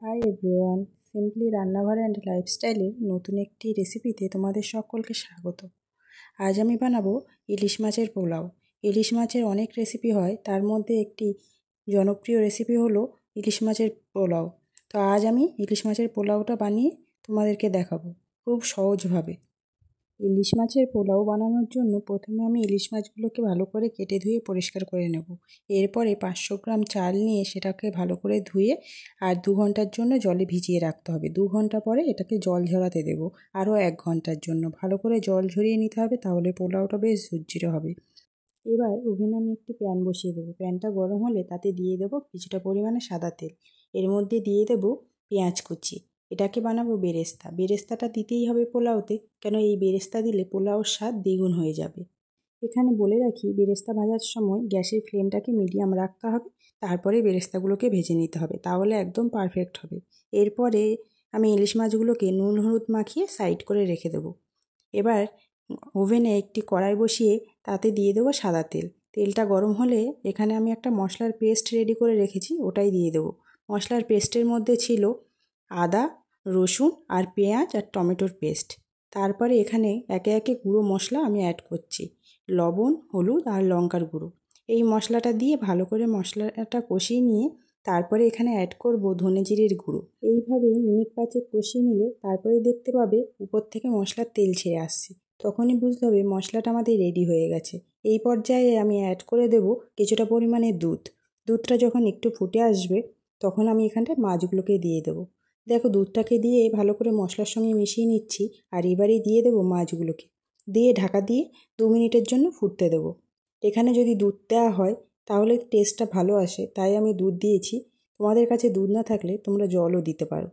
Hi everyone, simply রান্নাঘর and লাইফস্টাইলের নতুন একটি রেসিপিতে তোমাদের সকলকে স্বাগত। আজ আমি বানাবো ইলিশ মাছের পোলাও। ইলিশ মাছের অনেক রেসিপি হয়, তার মধ্যে একটি জনপ্রিয় রেসিপি হলো ইলিশ মাছের পোলাও। তো আজ আমি ইলিশ মাছের পোলাওটা বানিয়ে তোমাদেরকে দেখাবো খুব সহজভাবে। ইলিশ মাছের পোলাও বানানোর জন্য প্রথমে আমি ইলিশ মাছগুলোকে ভালো করে কেটে ধুয়ে পরিষ্কার করে নেব। এরপরে 500 গ্রাম চাল নিয়ে সেটাকে ভালো করে ধুয়ে আর 2 ঘন্টার জন্য জলে ভিজিয়ে রাখতে হবে। 2 ঘন্টা পরে এটাকে জল ঝরাতে দেব আরও 1 ঘন্টার জন্য। ভালো করে জল ঝরিয়ে নিতে হবে, তাহলে পোলাওটা বেশ ঝুরঝুরে হবে। এবার ওভেনে আমি একটি প্যান বসিয়ে দেবো। প্যানটা গরম হলে তাতে দিয়ে দেবো কিছুটা পরিমাণে সাদা তেল। এর মধ্যে দিয়ে দেবো পেঁয়াজ কুচি। এটাকে বানাবো বেরেস্তা। বেরেস্তাটা দিতেই হবে পোলাওতে, কেন এই বেরেস্তা দিলে পোলাওর স্বাদ দ্বিগুণ হয়ে যাবে। এখানে বলে রাখি, বেরেস্তা ভাজার সময় গ্যাসের ফ্লেমটাকে মিডিয়াম রাখতে হবে, তারপরে বেরেস্তাগুলোকে ভেজে নিতে হবে, তাহলে একদম পারফেক্ট হবে। এরপরে আমি ইলিশ মাছগুলোকে নুন হলুদ মাখিয়ে সাইড করে রেখে দেবো। এবার ওভেনে একটি কড়াই বসিয়ে তাতে দিয়ে দেবো সাদা তেল। তেলটা গরম হলে এখানে আমি একটা মশলার পেস্ট রেডি করে রেখেছি, ওটাই দিয়ে দেবো। মশলার পেস্টের মধ্যে ছিল আদা, রসুন আর পেঁয়াজ আর টমেটোর পেস্ট। তারপরে এখানে একে একে গুঁড়ো মশলা আমি অ্যাড করছি, লবণ, হলুদ আর লঙ্কার গুঁড়ো। এই মশলাটা দিয়ে ভালো করে মশলাটা কষিয়ে নিয়ে তারপরে এখানে অ্যাড করব ধনে জিরের গুঁড়ো। এইভাবে মিনিট 5 কষিয়ে নিলে তারপরে দেখতে পাবে উপর থেকে মশলার তেল ছেড়ে আসছে, তখনই বুঝতে হবে মশলাটা আমাদের রেডি হয়ে গেছে। এই পর্যায়ে আমি অ্যাড করে দেব কিছুটা পরিমাণে দুধ। দুধটা যখন একটু ফুটে আসবে তখন আমি এখানটায় মাছগুলোকে দিয়ে দেবো। দেখো, দুধটাকে দিয়ে ভালো করে মশলার সঙ্গে মিশিয়ে নিচ্ছি, আর এবারে দিয়ে দেবো মাছগুলোকে। দিয়ে ঢাকা দিয়ে 2 মিনিটের জন্য ফুটতে দেবো। এখানে যদি দুধ দেওয়া হয় তাহলে টেস্টটা ভালো আসে, তাই আমি দুধ দিয়েছি। তোমাদের কাছে দুধ না থাকলে তোমরা জলও দিতে পারো।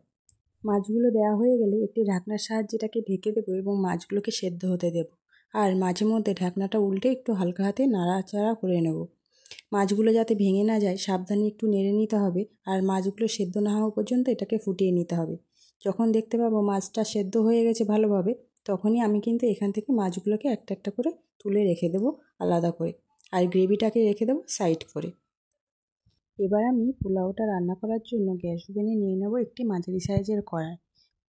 মাছগুলো দেওয়া হয়ে গেলে একটি ঢাকনার সাহায্যে এটাকে ঢেকে দেবো এবং মাছগুলোকে সেদ্ধ হতে দেবো। আর মাঝে মধ্যে ঢাকনাটা উল্টে একটু হালকা হাতে নাড়াচাড়া করে নেব। মাছগুলো যাতে ভেঙে না যায় সাবধানে একটু নেড়ে নিতে হবে, আর মাছগুলো সেদ্ধ না হওয়া পর্যন্ত এটাকে ফুটিয়ে নিতে হবে। যখন দেখতে পাবো মাছটা সেদ্ধ হয়ে গেছে ভালোভাবে, তখনই আমি কিন্তু এখান থেকে মাছগুলোকে একটা একটা করে তুলে রেখে দেবো আলাদা করে, আর গ্রেভিটাকে রেখে দেবো সাইড করে। এবার আমি পোলাওটা রান্না করার জন্য গ্যাস ওভেনে নিয়ে নেব একটি মাঝারি সাইজের কড়াই।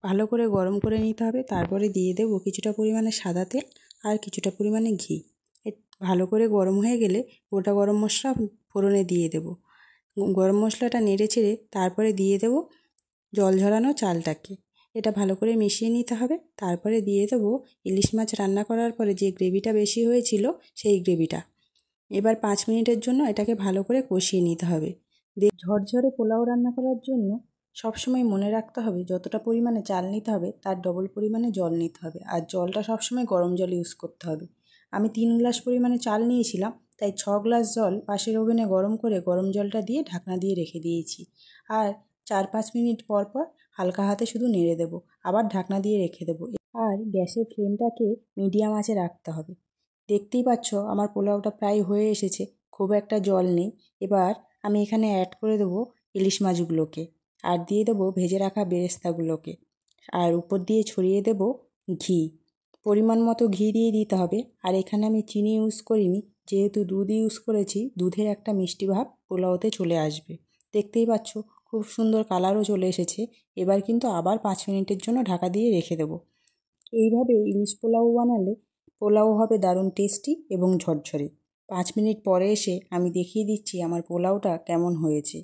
ভালো করে গরম করে নিতে হবে, তারপরে দিয়ে দেবো কিছুটা পরিমাণে সাদা তেল আর কিছুটা পরিমাণে ঘি। ভালো করে গরম হয়ে গেলে গোটা গরম মশলা ফোড়নে দিয়ে দেবো। গরম মশলাটা নেড়ে চেড়ে তারপরে দিয়ে দেবো জল ঝরানো চালটাকে। এটা ভালো করে মিশিয়ে নিতে হবে, তারপরে দিয়ে দেবো ইলিশ মাছ রান্না করার পরে যে গ্রেভিটা বেশি হয়েছিল সেই গ্রেভিটা। এবার 5 মিনিটের জন্য এটাকে ভালো করে কষিয়ে নিতে হবে। ঝরঝরে পোলাও রান্না করার জন্য সবসময় মনে রাখতে হবে যতটা পরিমাণে চাল নিতে হবে তার ডবল পরিমাণে জল নিতে হবে, আর জলটা সবসময় গরম জল ইউজ করতে হবে। আমি 3 গ্লাস পরিমাণে চাল নিয়েছিলাম, তাই 6 গ্লাস জল পাশের ওভেনে গরম করে গরম জলটা দিয়ে ঢাকনা দিয়ে রেখে দিয়েছি। আর 4-5 মিনিট পর পর হালকা হাতে শুধু নেড়ে দেবো, আবার ঢাকনা দিয়ে রেখে দেবো। আর গ্যাসের ফ্লেমটাকে মিডিয়াম আঁচে রাখতে হবে। দেখতেই পাচ্ছ আমার পোলাওটা প্রায় হয়ে এসেছে, খুব একটা জল নেই। এবার আমি এখানে অ্যাড করে দেবো ইলিশ মাছগুলোকে, আর দিয়ে দেবো ভেজে রাখা বেরেস্তাগুলোকে, আর উপর দিয়ে ছড়িয়ে দেবো ঘি। পরিমাণ মতো ঘি দিয়ে দিতে হবে। আর এখানে আমি চিনি ইউজ করিনি, যেহেতু দুধ ইউজ করেছি, দুধের একটা মিষ্টি ভাব পোলাওতে চলে আসবে। দেখতেই পাচ্ছ খুব সুন্দর কালারও চলে এসেছে। এবার কিন্তু আবার 5 মিনিটের জন্য ঢাকা দিয়ে রেখে দেবো। এইভাবে ইলিশ পোলাও বানালে পোলাও হবে দারুণ টেস্টি এবং ঝরঝরে। 5 মিনিট পরে এসে আমি দেখিয়ে দিচ্ছি আমার পোলাওটা কেমন হয়েছে।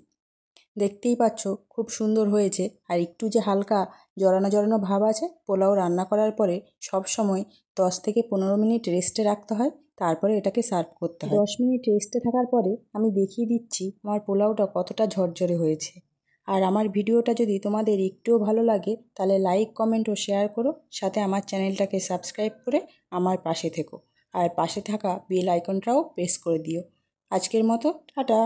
দেখতেই পাচ্ছ খুব সুন্দর হয়েছে। আর একটু যে হালকা জড়ানো জড়ানো ভাব আছে, পোলাও রান্না করার পরে সব সময় 10 থেকে 15 মিনিট রেস্টে রাখতে হয়, তারপরে এটাকে সার্ভ করতে হয়। 10 মিনিট রেস্টে থাকার পরে আমি দেখিয়ে দিচ্ছি আমার পোলাওটা কতটা ঝরঝরে হয়েছে। আর আমার ভিডিওটা যদি তোমাদের একটুও ভালো লাগে তাহলে লাইক, কমেন্ট ও শেয়ার করো, সাথে আমার চ্যানেলটাকে সাবস্ক্রাইব করে আমার পাশে থেকো, আর পাশে থাকা বেল আইকনটাও প্রেস করে দিও। আজকের মতো টাটা।